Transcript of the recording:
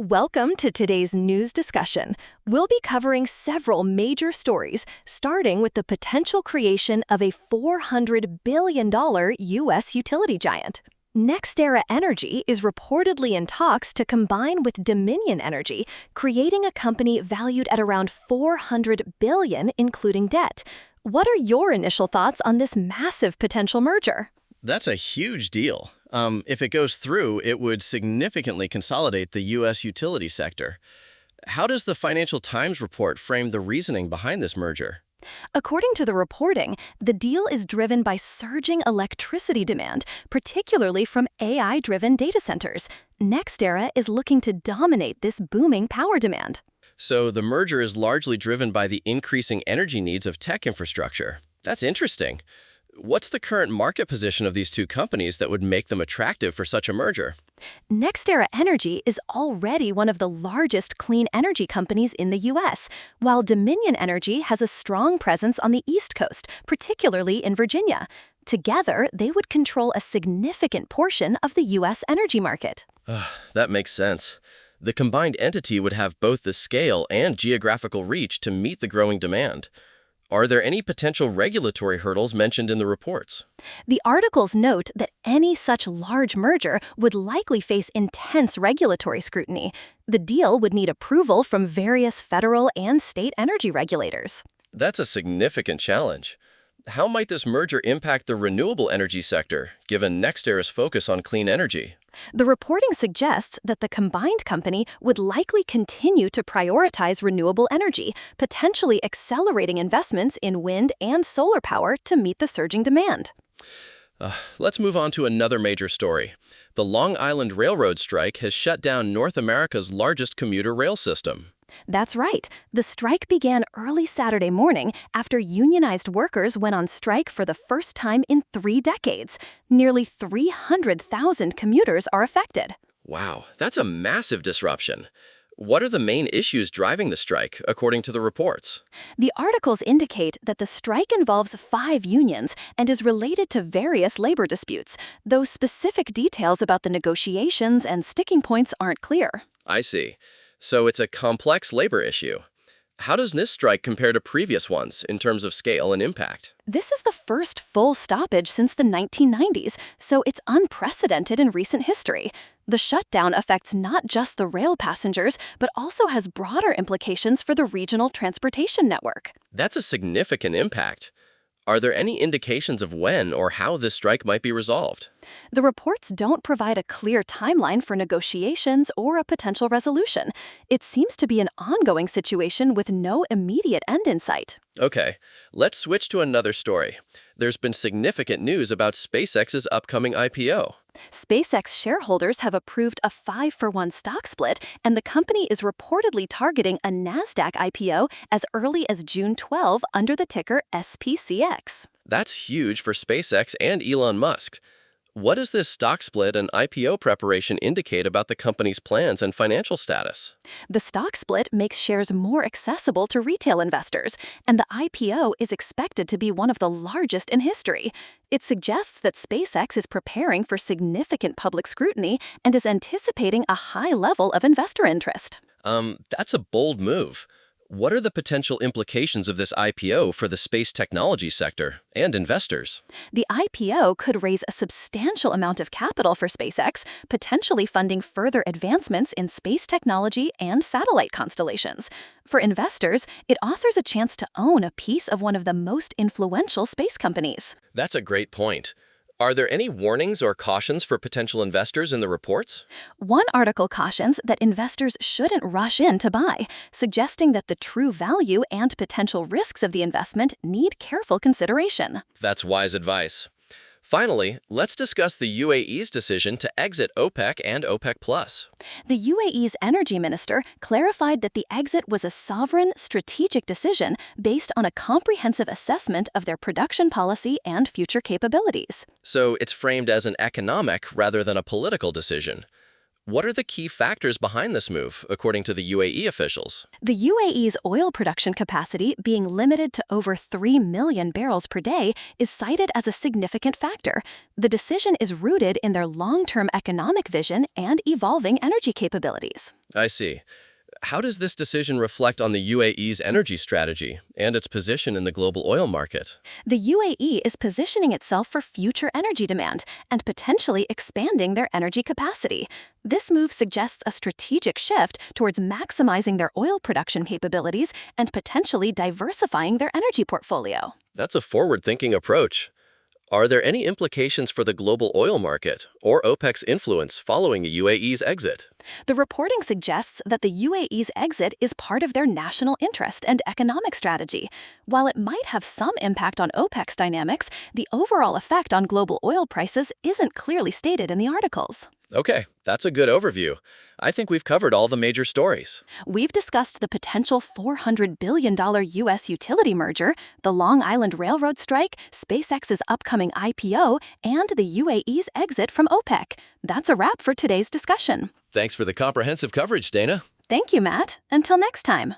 Welcome to today's news discussion. We'll be covering several major stories, starting with the potential creation of a $400 billion U.S. utility giant. NextEra Energy is reportedly in talks to combine with Dominion Energy, creating a company valued at around $400 billion, including debt. What are your initial thoughts on this massive potential merger? That's a huge deal. If it goes through, it would significantly consolidate the U.S. utility sector. How does the Financial Times report frame the reasoning behind this merger? According to the reporting, the deal is driven by surging electricity demand, particularly from AI-driven data centers. NextEra is looking to dominate this booming power demand. So the merger is largely driven by the increasing energy needs of tech infrastructure. That's interesting. What's the current market position of these two companies that would make them attractive for such a merger? NextEra Energy is already one of the largest clean energy companies in the U.S., while Dominion Energy has a strong presence on the East Coast, particularly in Virginia. Together, they would control a significant portion of the U.S. energy market. That makes sense. The combined entity would have both the scale and geographical reach to meet the growing demand. Are there any potential regulatory hurdles mentioned in the reports? The articles note that any such large merger would likely face intense regulatory scrutiny. The deal would need approval from various federal and state energy regulators. That's a significant challenge. How might this merger impact the renewable energy sector, given NextEra's focus on clean energy? The reporting suggests that the combined company would likely continue to prioritize renewable energy, potentially accelerating investments in wind and solar power to meet the surging demand. Let's move on to another major story. The Long Island Railroad strike has shut down North America's largest commuter rail system. That's right. The strike began early Saturday morning after unionized workers went on strike for the first time in 3 decades. Nearly 300,000 commuters are affected. Wow, that's a massive disruption. What are the main issues driving the strike, according to the reports? The articles indicate that the strike involves 5 unions and is related to various labor disputes, though specific details about the negotiations and sticking points aren't clear. I see. So it's a complex labor issue. How does this strike compare to previous ones in terms of scale and impact? This is the first full stoppage since the 1990s, so it's unprecedented in recent history. The shutdown affects not just the rail passengers, but also has broader implications for the regional transportation network. That's a significant impact. Are there any indications of when or how this strike might be resolved? The reports don't provide a clear timeline for negotiations or a potential resolution. It seems to be an ongoing situation with no immediate end in sight. Okay, let's switch to another story. There's been significant news about SpaceX's upcoming IPO. SpaceX shareholders have approved a 5-for-1 stock split, and the company is reportedly targeting a NASDAQ IPO as early as June 12 under the ticker SPCX. That's huge for SpaceX and Elon Musk. What does this stock split and IPO preparation indicate about the company's plans and financial status? The stock split makes shares more accessible to retail investors, and the IPO is expected to be one of the largest in history. It suggests that SpaceX is preparing for significant public scrutiny and is anticipating a high level of investor interest. That's a bold move. What are the potential implications of this IPO for the space technology sector and investors? The IPO could raise a substantial amount of capital for SpaceX, potentially funding further advancements in space technology and satellite constellations. For investors, it offers a chance to own a piece of one of the most influential space companies. That's a great point. Are there any warnings or cautions for potential investors in the reports? One article cautions that investors shouldn't rush in to buy, suggesting that the true value and potential risks of the investment need careful consideration. That's wise advice. Finally, let's discuss the UAE's decision to exit OPEC and OPEC+. The UAE's energy minister clarified that the exit was a sovereign, strategic decision based on a comprehensive assessment of their production policy and future capabilities. So it's framed as an economic rather than a political decision. What are the key factors behind this move, according to the UAE officials? The UAE's oil production capacity being limited to over 3 million barrels per day is cited as a significant factor. The decision is rooted in their long-term economic vision and evolving energy capabilities. I see. How does this decision reflect on the UAE's energy strategy and its position in the global oil market? The UAE is positioning itself for future energy demand and potentially expanding their energy capacity. This move suggests a strategic shift towards maximizing their oil production capabilities and potentially diversifying their energy portfolio. That's a forward-thinking approach. Are there any implications for the global oil market or OPEC's influence following the UAE's exit? The reporting suggests that the UAE's exit is part of their national interest and economic strategy. While it might have some impact on OPEC's dynamics, the overall effect on global oil prices isn't clearly stated in the articles. Okay, that's a good overview. I think we've covered all the major stories. We've discussed the potential $400 billion U.S. utility merger, the Long Island Railroad strike, SpaceX's upcoming IPO, and the UAE's exit from OPEC. That's a wrap for today's discussion. Thanks for the comprehensive coverage, Dana. Thank you, Matt. Until next time.